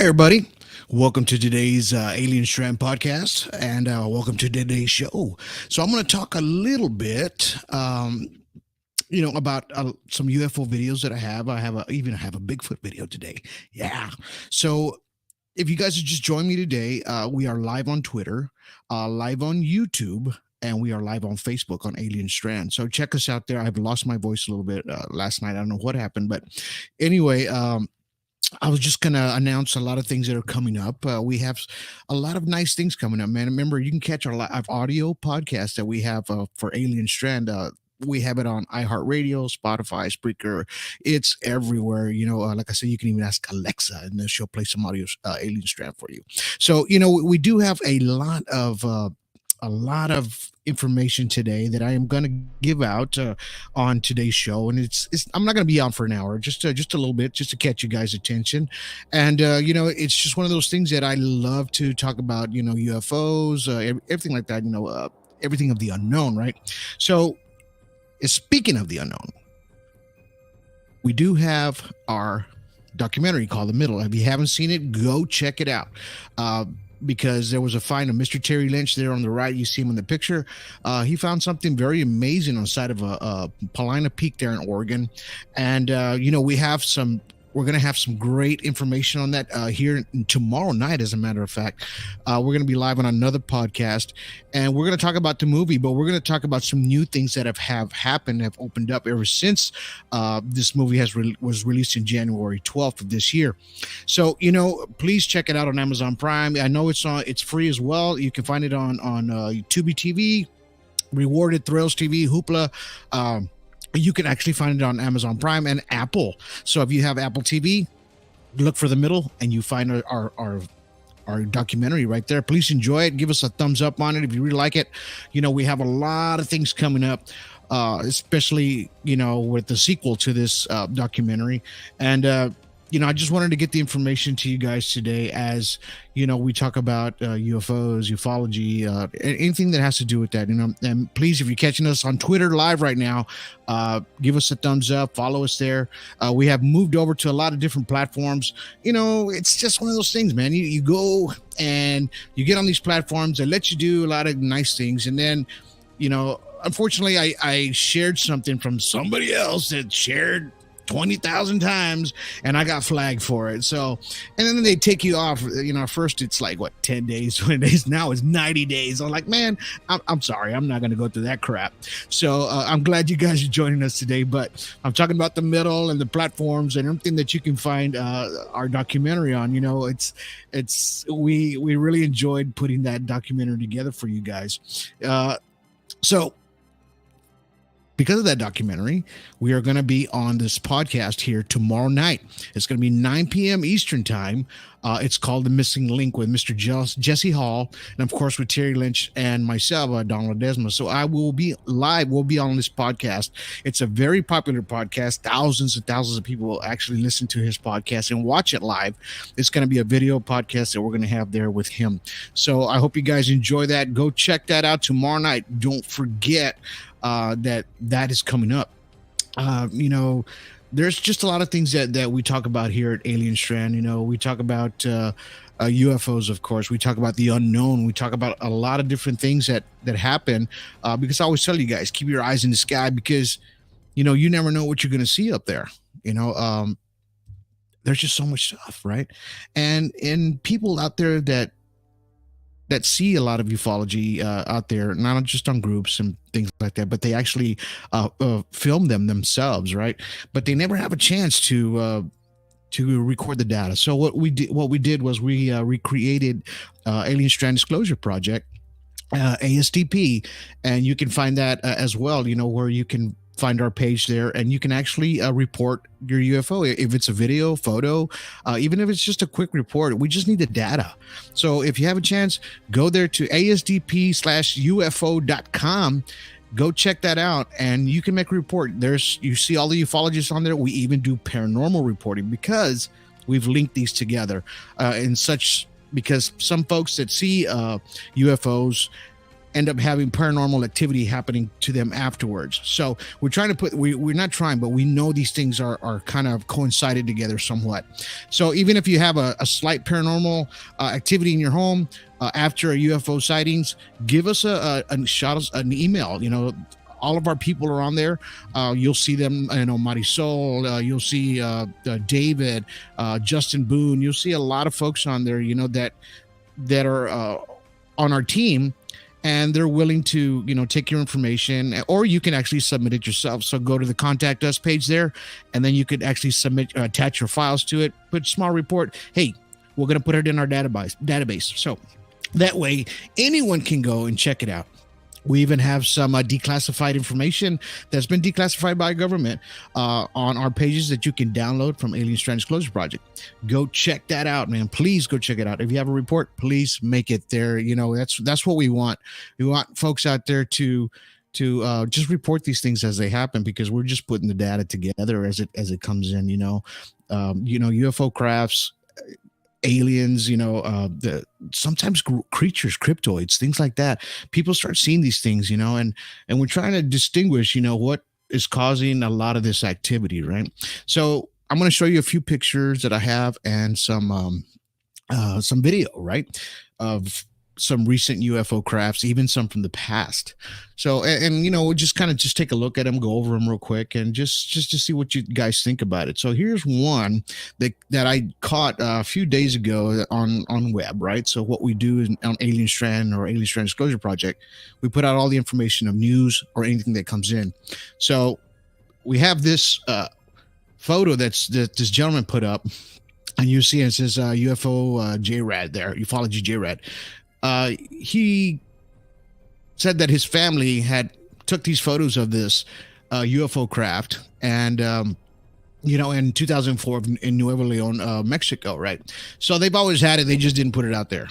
everybody. Welcome to today's Alien Strand podcast, and welcome to today's show. So, I'm going to talk a little bit, about some UFO videos that I have. Even have a Bigfoot video today. Yeah. So, if you guys have just joined me today, we are live on Twitter, live on YouTube, and we are live on Facebook on Alien Strand. So check us out there. I've lost my voice a little bit last night. I don't know what happened, but anyway, I was just gonna announce a lot of things that are coming up. We have a lot of nice things coming up, man. Remember, you can catch our live audio podcast that we have for Alien Strand. We have it on iHeartRadio, Spotify, Spreaker. It's everywhere. Like I said, you can even ask Alexa, and then she'll play some audio Alien Strand for you. So, we do have a lot of information today that I am going to give out on today's show, and it's I'm not going to be on for an hour, just a little bit, just to catch you guys' attention. And it's just one of those things that I love to talk about. UFOs, everything like that. Everything of the unknown, right? So, speaking of the unknown, we do have our documentary called The Middle. If you haven't seen it, go check it out. Because there was a find of Mr. Terry Lynch there on the right. You see him in the picture. He found something very amazing on the side of a Paulina Peak there in Oregon. And, we're going to have some great information on that here tomorrow night, as a matter of fact. We're going to be live on another podcast, and we're going to talk about the movie, but we're going to talk about some new things that have happened, have opened up ever since this movie was released in January 12th of this year. So, please check it out on Amazon Prime. I know it's free as well. You can find it on Tubi TV, Rewarded, Thrills TV, Hoopla. You can actually find it on Amazon Prime and Apple. So if you have Apple TV, look for The Middle, and you find our documentary right there. Please enjoy it. Give us a thumbs up on it if you really like it. We have a lot of things coming up, especially, with the sequel to this documentary. And, I just wanted to get the information to you guys today as, we talk about UFOs, ufology, anything that has to do with that. And please, if you're catching us on Twitter live right now, give us a thumbs up, follow us there. We have moved over to a lot of different platforms. It's just one of those things, man. You go and you get on these platforms that let you do a lot of nice things. And then, unfortunately, I shared something from somebody else that shared 20,000 times, and I got flagged for it. So, and then they take you off. First it's like 10 days, 20 days. Now it's 90 days. I'm like, man, I'm sorry, I'm not going to go through that crap. So I'm glad you guys are joining us today. But I'm talking about The Middle and the platforms and everything that you can find our documentary on. We really enjoyed putting that documentary together for you guys. So, because of that documentary, we are going to be on this podcast here tomorrow night. It's going to be 9 p.m. Eastern time. It's called The Missing Link with Mr. Jesse Hall, and of course with Terry Lynch and myself, Donald Desma. So I will be live. We'll be on this podcast. It's a very popular podcast. Thousands and thousands of people will actually listen to his podcast and watch it live. It's going to be a video podcast that we're going to have there with him. So I hope you guys enjoy that. Go check that out tomorrow night. Don't forget that is coming up. There's just a lot of things that we talk about here at Alien Strand. We talk about UFOs, of course. We talk about the unknown. We talk about a lot of different things that happen because I always tell you guys, keep your eyes in the sky, because you never know what you're going to see up there. There's just so much stuff, right? And people out there that see a lot of ufology out there, not just on groups and things like that, but they actually film them themselves, right? But they never have a chance to record the data. So what we did was we recreated Alien Strand Disclosure Project, ASDP, and you can find that as well. Where you can find our page there, and you can actually report your UFO if it's a video, photo, even if it's just a quick report. We just need the data. So if you have a chance, go there to asdp/ufo.com. Go check that out, and you can make a report. You see all the ufologists on there. We even do paranormal reporting because we've linked these together because some folks that see UFOs end up having paranormal activity happening to them afterwards. So we're trying to we're not trying, but we know these things are kind of coincided together somewhat. So even if you have a slight paranormal activity in your home after a UFO sightings, give us shout us an email. All of our people are on there. You'll see them, Marisol, you'll see David, Justin Boone. You'll see a lot of folks on there, that are on our team, and they're willing to, take your information, or you can actually submit it yourself. So go to the contact us page there, and then you could actually attach your files to it, put small report. Hey, we're going to put it in our database. So that way anyone can go and check it out. We even have some declassified information that's been declassified by government on our pages that you can download from Alien Strand Disclosure Project. Go check that out, man. Please go check it out. If you have a report, please make it there. That's what we want. We want folks out there to just report these things as they happen, because we're just putting the data together as it comes in. UFO crafts, aliens, sometimes creatures, cryptoids, things like that. People start seeing these things, and we're trying to distinguish, what is causing a lot of this activity, right? So I'm going to show you a few pictures that I have and some video, right, of some recent UFO crafts, even some from the past. So, and we'll just kind of just take a look at them, go over them real quick, and just to see what you guys think about it. So here's one that I caught a few days ago on web, right? So what we do is on Alien Strand or Alien Strand Disclosure Project, we put out all the information of news or anything that comes in. So we have this photo that this gentleman put up, and you see it says UFO JRAD there, ufology JRAD. He said that his family had took these photos of this UFO craft, and in 2004 in Nuevo Leon, Mexico, right? So they've always had it, they just didn't put it out there.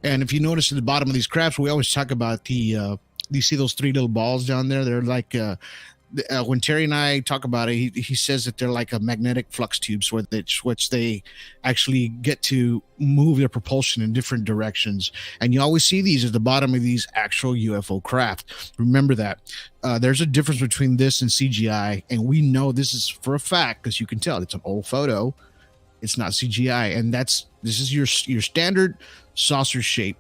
And if you notice at the bottom of these crafts, we always talk about you see those three little balls down there? They're like when Terry and I talk about it, he says that they're like a magnetic flux tubes, which they actually get to move their propulsion in different directions. And you always see these at the bottom of these actual UFO craft. Remember that. There's a difference between this and CGI, and we know this is for a fact because you can tell it's an old photo. It's not CGI, and this is your standard saucer shape,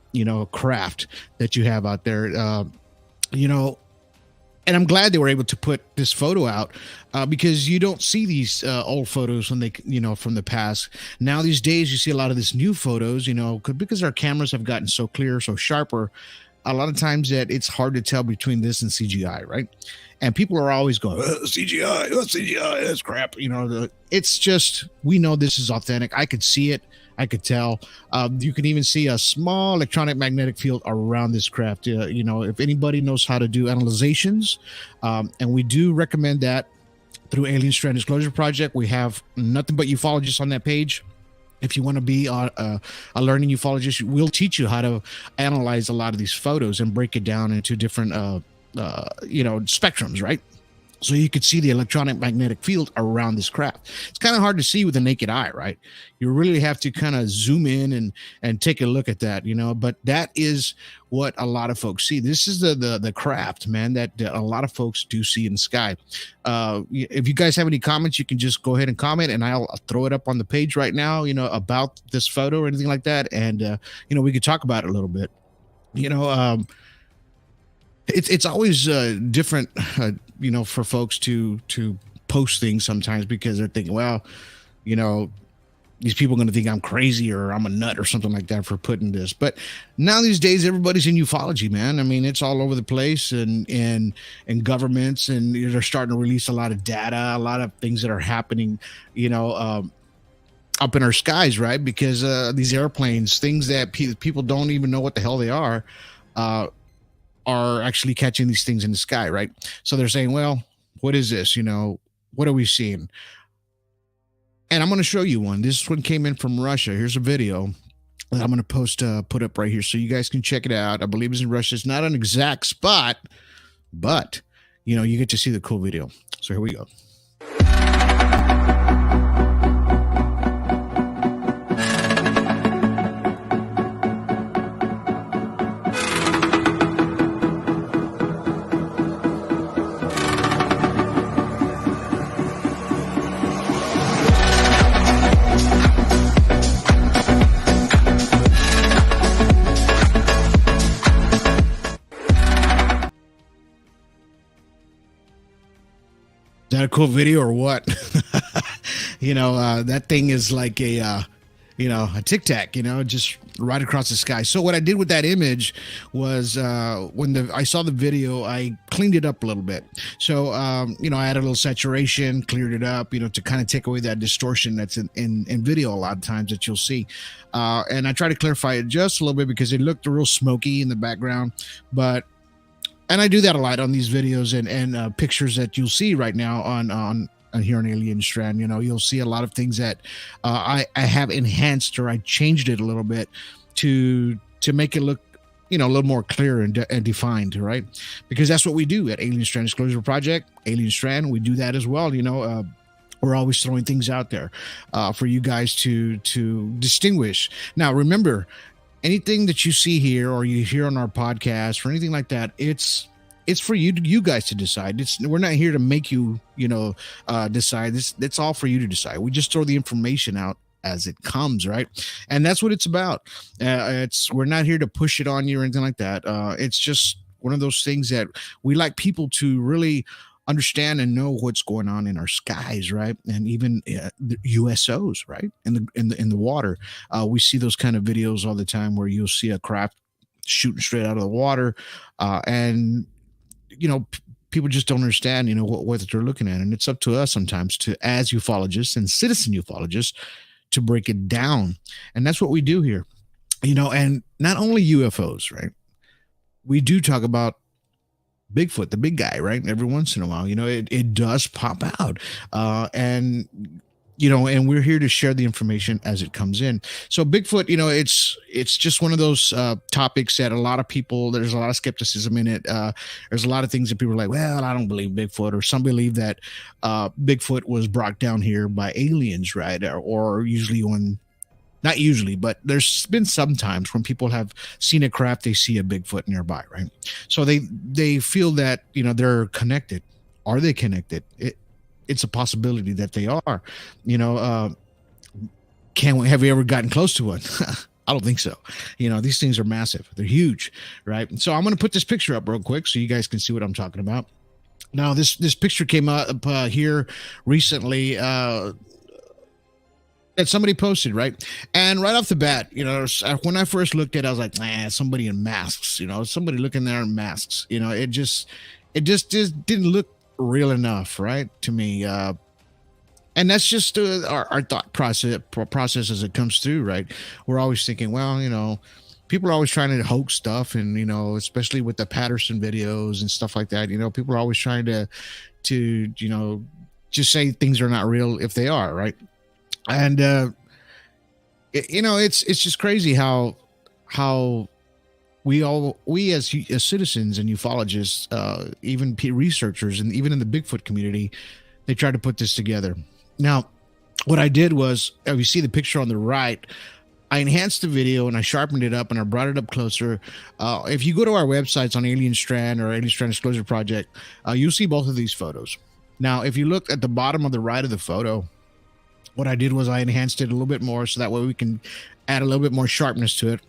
craft that you have out there, And I'm glad they were able to put this photo out because you don't see these old photos when they, from the past. Now these days you see a lot of this new photos, because our cameras have gotten so clear, so sharper. A lot of times that it's hard to tell between this and CGI, right? And people are always going, CGI, that's crap. It's just, we know this is authentic. I could see it. I could tell. You can even see a small electronic magnetic field around this craft. If anybody knows how to do analyzations, and we do recommend that through Alien Strand Disclosure Project. We have nothing but ufologists on that page. If you want to be a learning ufologist, we'll teach you how to analyze a lot of these photos and break it down into different, spectrums, right? So you could see the electronic magnetic field around this craft. It's kind of hard to see with the naked eye, right? You really have to kind of zoom in and take a look at that, but that is what a lot of folks see. This is the craft, man, that a lot of folks do see in the sky. If you guys have any comments, you can just go ahead and comment, and I'll throw it up on the page right now, about this photo or anything like that. And, we could talk about it a little bit, It's always different, for folks to post things sometimes because they're thinking, well, these people are going to think I'm crazy or I'm a nut or something like that for putting this. But now these days, everybody's in ufology, man. I mean, it's all over the place, and governments, and they're starting to release a lot of data, a lot of things that are happening, up in our skies, right? Because these airplanes, things that people don't even know what the hell they are actually catching these things in the sky, right? So they're saying, well, what is this? What are we seeing? And I'm going to show you one. This one came in from Russia. Here's a video that I'm going to put up right here so you guys can check it out. I believe it's in Russia. It's not an exact spot, but, you get to see the cool video. So here we go. that a cool video or what? That thing is like a tic tac, just right across the sky. So what I did with that image was when I saw the video, I cleaned it up a little bit. So I added a little saturation, cleared it up, to kind of take away that distortion that's in video a lot of times that you'll see. And I try to clarify it just a little bit because it looked real smoky in the background, and I do that a lot on these videos and pictures that you'll see right now on here on Alien Strand. You'll see a lot of things that I have enhanced, or I changed it a little bit to make it look a little more clear and defined, right? Because that's what we do at Alien Strand Disclosure Project, Alien Strand. We do that as well. We're always throwing things out there for you guys to distinguish. Now, remember, anything that you see here or you hear on our podcast or anything like that, it's for you guys to decide. We're not here to make you decide. It's all for you to decide. We just throw the information out as it comes, right? And that's what it's about. We're not here to push it on you or anything like that. It's just one of those things that we like people to really understand and know what's going on in our skies, right? And even the USOs, right? In the water, we see those kind of videos all the time where you'll see a craft shooting straight out of the water, and people just don't understand, what they're looking at, and it's up to us sometimes as ufologists and citizen ufologists, to break it down, and that's what we do here, and not only UFOs, right? We do talk about Bigfoot, the big guy, right? Every once in a while, it does pop out. And we're here to share the information as it comes in. So Bigfoot, it's just one of those topics that a lot of people, there's a lot of skepticism in it. There's a lot of things that people are like, well, I don't believe Bigfoot, or some believe that Bigfoot was brought down here by aliens, right? Or usually not usually, but there's been some times when people have seen a craft, they see a Bigfoot nearby, right? So they feel that, they're connected. Are they connected? It's a possibility that they are. Have we ever gotten close to one? I don't think so. These things are massive. They're huge, right? So I'm going to put this picture up real quick so you guys can see what I'm talking about. Now, this picture came up here recently, that somebody posted, right? And right off the bat, when I first looked at it, I was like, somebody in masks, somebody looking there in masks, it just didn't look real enough, right, to me. And that's just our thought process as it comes through, right? We're always thinking, well, people are always trying to hoax stuff, and especially with the Patterson videos and stuff like that, people are always trying to just say things are not real if they are, right? And it's just crazy how we as citizens and ufologists, even researchers, and even in the Bigfoot community, they try to put this together. Now, what I did was, if you see the picture on the right, I enhanced the video and I sharpened it up and I brought it up closer. If you go to our websites on Alien Strand or Alien Strand Disclosure Project, you'll see both of these photos. Now, if you look at the bottom of the right of the photo, what I did was I enhanced it a little bit more so that way we can add a little bit more sharpness to it.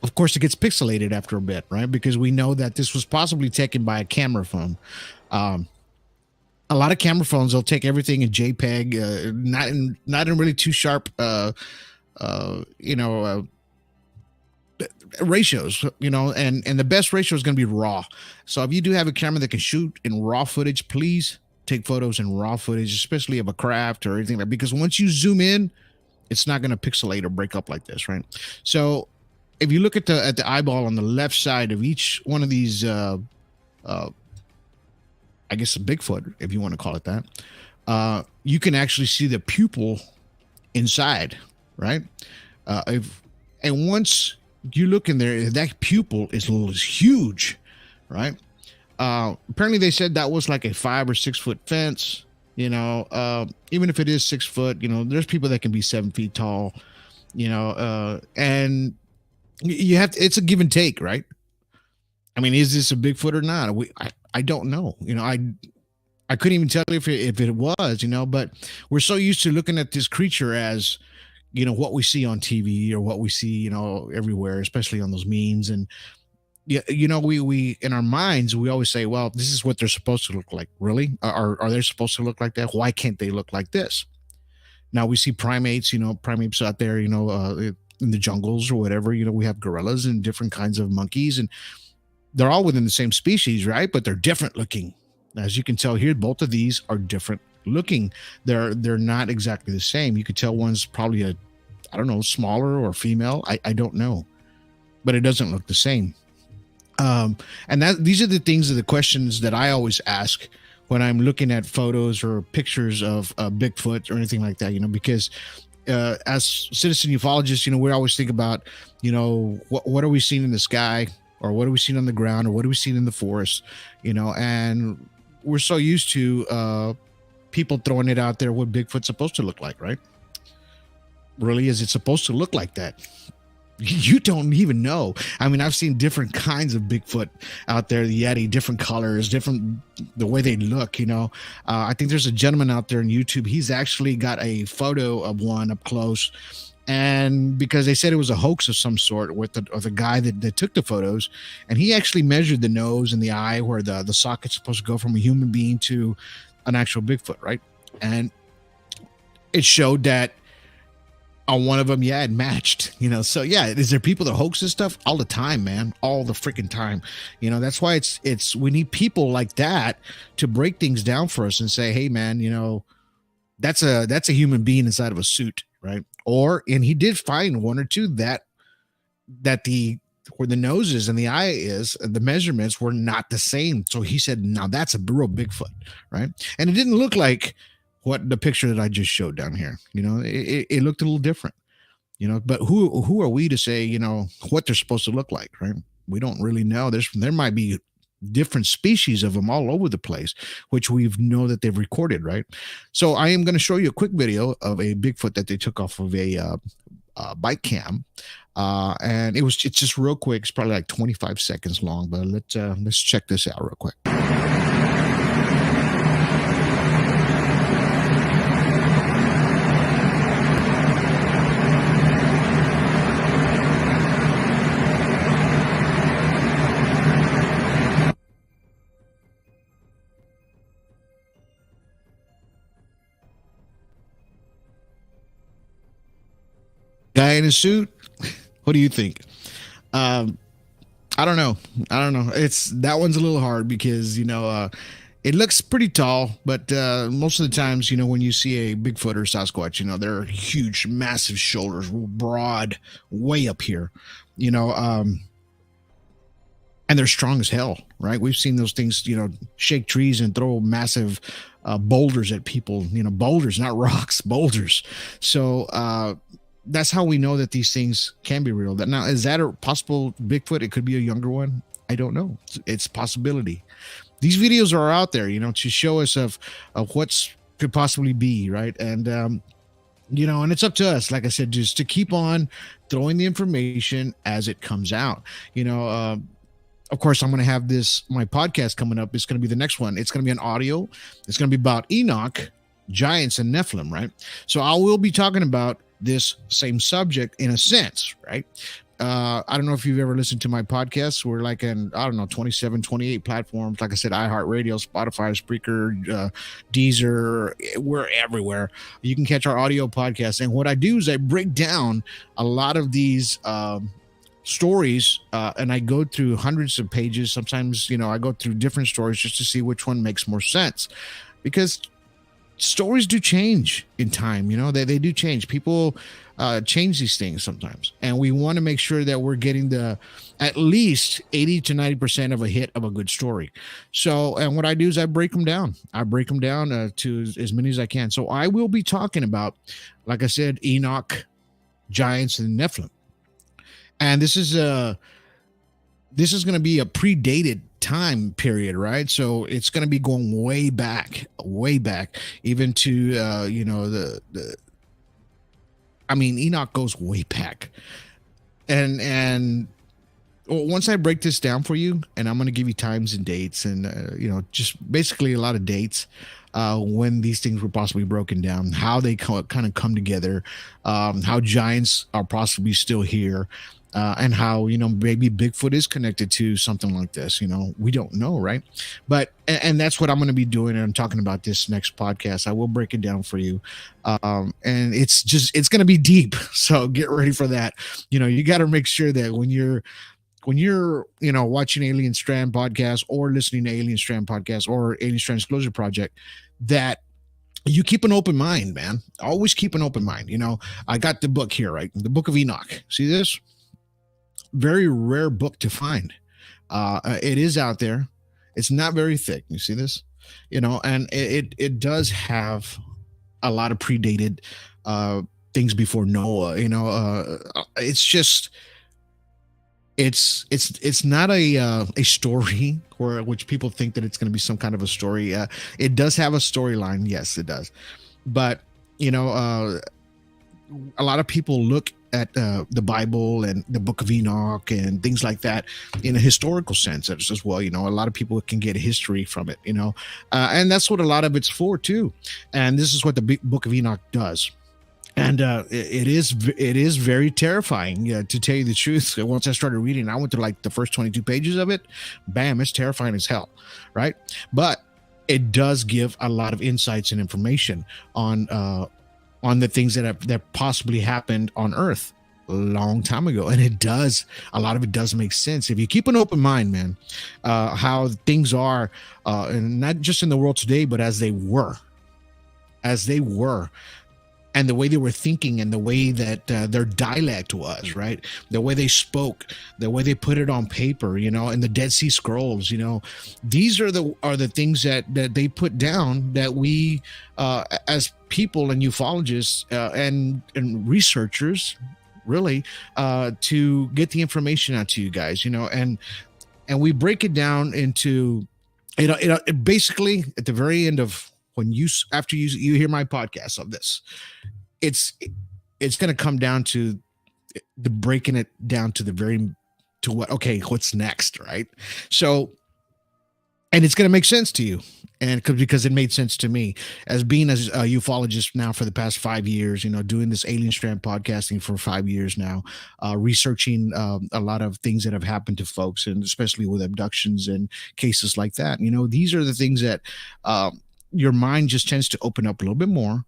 Of course, it gets pixelated after a bit, right? Because we know that this was possibly taken by a camera phone. A lot of camera phones, they'll take everything in JPEG, not in really too sharp, ratios, and the best ratio is going to be raw. So if you do have a camera that can shoot in raw footage, please take photos in raw footage, especially of a craft or anything like, because once you zoom in, it's not going to pixelate or break up like this, right? So if you look at the eyeball on the left side of each one of these, I guess a Bigfoot, if you want to call it that, you can actually see the pupil inside, right? And once you look in there, that pupil is huge, right? Apparently they said that was like a 5 or 6 foot fence, even if it is 6 foot, there's people that can be 7 feet tall, and you have to, it's a give and take, right? I mean, is this a Bigfoot or not? I don't know. I couldn't even tell you if it was, but we're so used to looking at this creature as, what we see on TV or what we see, everywhere, especially on those memes. And yeah, we in our minds we always say, well, this is what they're supposed to look like. Really, are they supposed to look like that? Why can't they look like this? Now we see primates, primates out there, in the jungles or whatever. We have gorillas and different kinds of monkeys, and they're all within the same species, right? But they're different looking. As you can tell here, both of these are different looking. They're not exactly the same. You could tell one's probably I don't know, smaller or female. I don't know, but it doesn't look the same. And these are the things, are the questions that I always ask when I'm looking at photos or pictures of Bigfoot or anything like that, because as citizen ufologists, we always think about, what are we seeing in the sky, or what are we seeing on the ground, or what are we seeing in the forest, and we're so used to people throwing it out there what Bigfoot's supposed to look like, right? Really, is it supposed to look like that? You don't even know. I mean, I've seen different kinds of Bigfoot out there, the Yeti, different colors, different, the way they look, I think there's a gentleman out there on YouTube. He's actually got a photo of one up close. And because they said it was a hoax of some sort with the guy that took the photos, and he actually measured the nose and the eye where the socket's supposed to go from a human being to an actual Bigfoot, right? And it showed that on one of them, yeah, it matched, so yeah, is there people that hoax this stuff all the time, man, all the freaking time? That's why it's we need people like that to break things down for us and say, hey man, that's a human being inside of a suit, right? And he did find one or two that where the noses and the eye is, the measurements were not the same. So he said, now that's a real Bigfoot, right? And it didn't look like what the picture that I just showed down here. It looked a little different, but who are we to say, what they're supposed to look like, right? We don't really know. There might be different species of them all over the place, which we know that they've recorded, right? So I am going to show you a quick video of a Bigfoot that they took off of a bike cam, and it's just real quick. It's probably like 25 seconds long, but let's check this out real quick. Guy in a suit. What do you think? I don't know. It's that one's a little hard because it looks pretty tall, but most of the times, when you see a Bigfoot or Sasquatch, they're huge, massive shoulders, broad, way up here, and they're strong as hell, right? We've seen those things, shake trees and throw massive boulders at people, boulders, not rocks, boulders. So that's how we know that these things can be real. Now, is that a possible Bigfoot? It could be a younger one. I don't know. It's a possibility. These videos are out there, to show us of what's could possibly be, right? And and it's up to us, like I said, just to keep on throwing the information as it comes out. Of course, I'm going to have my podcast coming up. It's going to be the next one. It's going to be an audio. It's going to be about Enoch, giants, and Nephilim, right? So I will be talking about this same subject in a sense, right? I don't know if you've ever listened to my podcast. We're like in, 27, 28 platforms. Like I said, iHeartRadio, Spotify, Spreaker, Deezer, we're everywhere. You can catch our audio podcast. And what I do is I break down a lot of these stories, and I go through hundreds of pages. Sometimes, I go through different stories just to see which one makes more sense, because stories do change in time. They do change. People change these things sometimes, and we want to make sure that we're getting at least 80 to 90% of a hit of a good story. So, and what I do is I break them down to as many as I can. So I will be talking about, like I said, Enoch, giants, and Nephilim. And this is going to be a predated time period, right? So it's going to be going way back, even to Enoch goes way back. And once I break this down for you, and I'm going to give you times and dates, and just basically a lot of dates when these things were possibly broken down, how they kind of come together, how giants are possibly still here, and how maybe Bigfoot is connected to something like this. We don't know, right? But and that's what I'm going to be doing. And I'm talking about this next podcast. I will break it down for you, and it's going to be deep. So get ready for that. You got to make sure that when you're watching Alien Strand podcast or listening to Alien Strand podcast or Alien Strand Disclosure Project, that you keep an open mind, man. Always keep an open mind. I got the book here, right? The Book of Enoch. See this? Very rare book to find. It is out there. It's not very thick. You see this? And it does have a lot of predated things before Noah. It's just it's not a story or which people think that it's going to be some kind of a story. It does have a storyline, yes, it does, but a lot of people look at the Bible and the Book of Enoch and things like that in a historical sense as well. A lot of people can get history from it, and that's what a lot of it's for too. And this is what the Book of Enoch does. And it is very terrifying, to tell you the truth. Once I started reading, I went to like the first 22 pages of it. Bam, it's terrifying as hell, right? But it does give a lot of insights and information on the things that possibly happened on Earth a long time ago. And a lot of it does make sense if you keep an open mind, man. How things are, and not just in the world today, but as they were. And the way they were thinking and the way that their dialect was, right? The way they spoke, the way they put it on paper, and the Dead Sea Scrolls, these are the things that they put down that we, as people and ufologists and researchers, really, to get the information out to you guys, and we break it down into, basically at the very end of, after you hear my podcast of this, it's going to come down to the breaking it down to what's next, right? So, and it's going to make sense to you, and because it made sense to me as being a ufologist now for the past 5 years, doing this Alien Strand podcasting for 5 years now, researching a lot of things that have happened to folks, and especially with abductions and cases like that. These are the things that your mind just tends to open up a little bit more,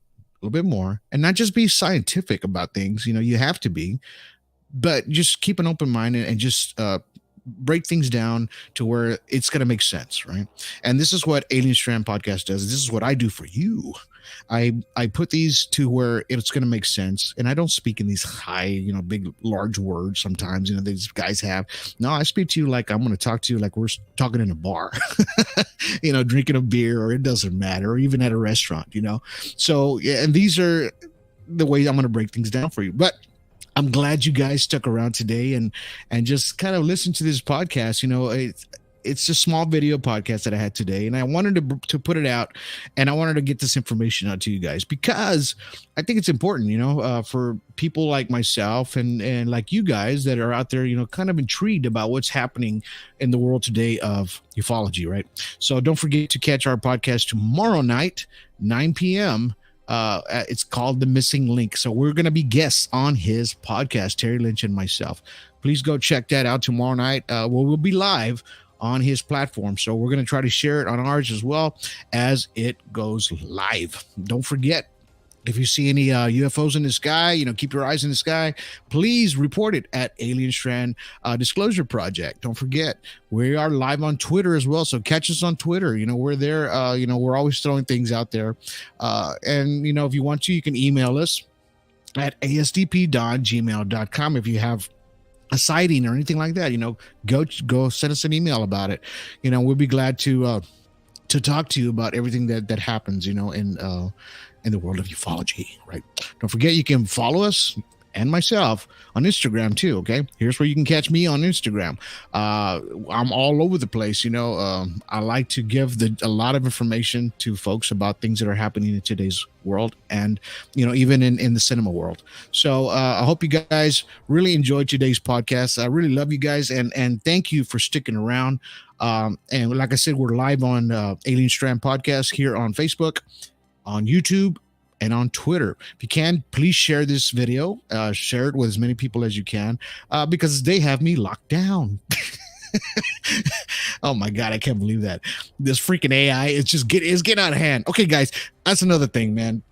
and not just be scientific about things. You have to be, but just keep an open mind and just break things down to where it's going to make sense, right? And this is what Alien Strand podcast does. This is what I do for you. I put these to where it's going to make sense, and I don't speak in these high, big, large words. Sometimes, these guys have. No, I speak to you like I'm going to talk to you like we're talking in a bar, drinking a beer, or it doesn't matter, or even at a restaurant, So, yeah, and these are the way I'm going to break things down for you. But I'm glad you guys stuck around today and just kind of listen to this podcast. It's a small video podcast that I had today, and I wanted to put it out, and I wanted to get this information out to you guys because I think it's important, for people like myself and like you guys that are out there, kind of intrigued about what's happening in the world today of ufology, right? So don't forget to catch our podcast tomorrow night, 9 p.m. It's called The Missing Link. So we're going to be guests on his podcast, Terry Lynch and myself. Please go check that out tomorrow night. We'll be live on his platform. So we're going to try to share it on ours as well as it goes live. Don't forget, if you see any UFOs in the sky, keep your eyes in the sky. Please report it at Alien Strand Disclosure Project. Don't forget, we are live on Twitter as well. So catch us on Twitter. We're there. We're always throwing things out there. And, if you want to, you can email us at asdp.gmail.com. If you have a sighting or anything like that, go send us an email about it. We'll be glad to talk to you about everything that happens, in the world of ufology, right? Don't forget, you can follow us and myself on Instagram too. Okay, here's where you can catch me on Instagram. I'm all over the place. I like to give a lot of information to folks about things that are happening in today's world, and even in the cinema world. So I hope you guys really enjoyed today's podcast. I really love you guys, and thank you for sticking around. And like I said, we're live on Alien Strand Podcast here on Facebook, on YouTube, and on Twitter. If you can, please share this video. Share it with as many people as you can, because they have me locked down. Oh my God, I can't believe that. This freaking AI is just getting out of hand. Okay, guys, that's another thing, man.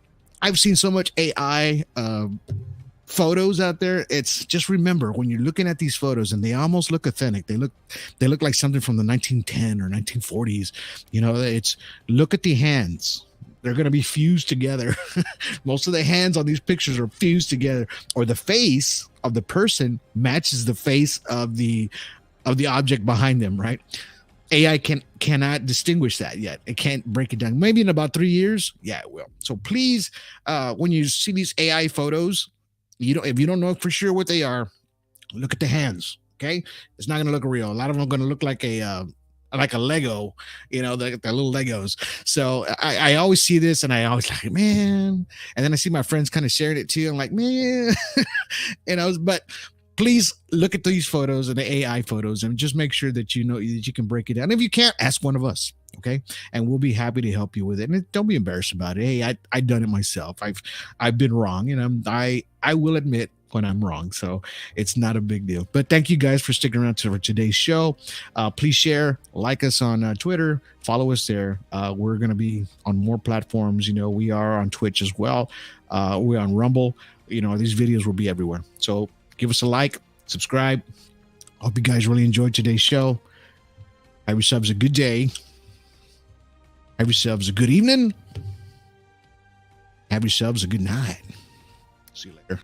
I've seen so much AI photos out there. It's just, remember, when you're looking at these photos and they almost look authentic, they look like something from the 1910 or 1940s. It's, look at the hands. They're going to be fused together. Most of the hands on these pictures are fused together, or the face of the person matches the face of the object behind them, right? AI cannot distinguish that yet. It can't break it down. Maybe in about 3 years, yeah, it will. So please, when you see these AI photos, if you don't know for sure what they are, look at the hands. Okay, it's not going to look real. A lot of them are going to look like a Lego, the little Legos. So I always see this and I always like, man. And then I see my friends kind of sharing it too. I'm like, man, but please look at these photos and the AI photos and just make sure that that you can break it down. If you can't, ask one of us, okay? And we'll be happy to help you with it. And don't be embarrassed about it. Hey, I done it myself. I've been wrong, and I will admit when I'm wrong. So it's not a big deal. But thank you guys for sticking around for today's show. Please share, like us on Twitter, follow us there. We're going to be on more platforms. We are on Twitch as well. We're on Rumble. These videos will be everywhere. So give us a like, subscribe. Hope you guys really enjoyed today's show. Have yourselves a good day. Have yourselves a good evening. Have yourselves a good night. See you later.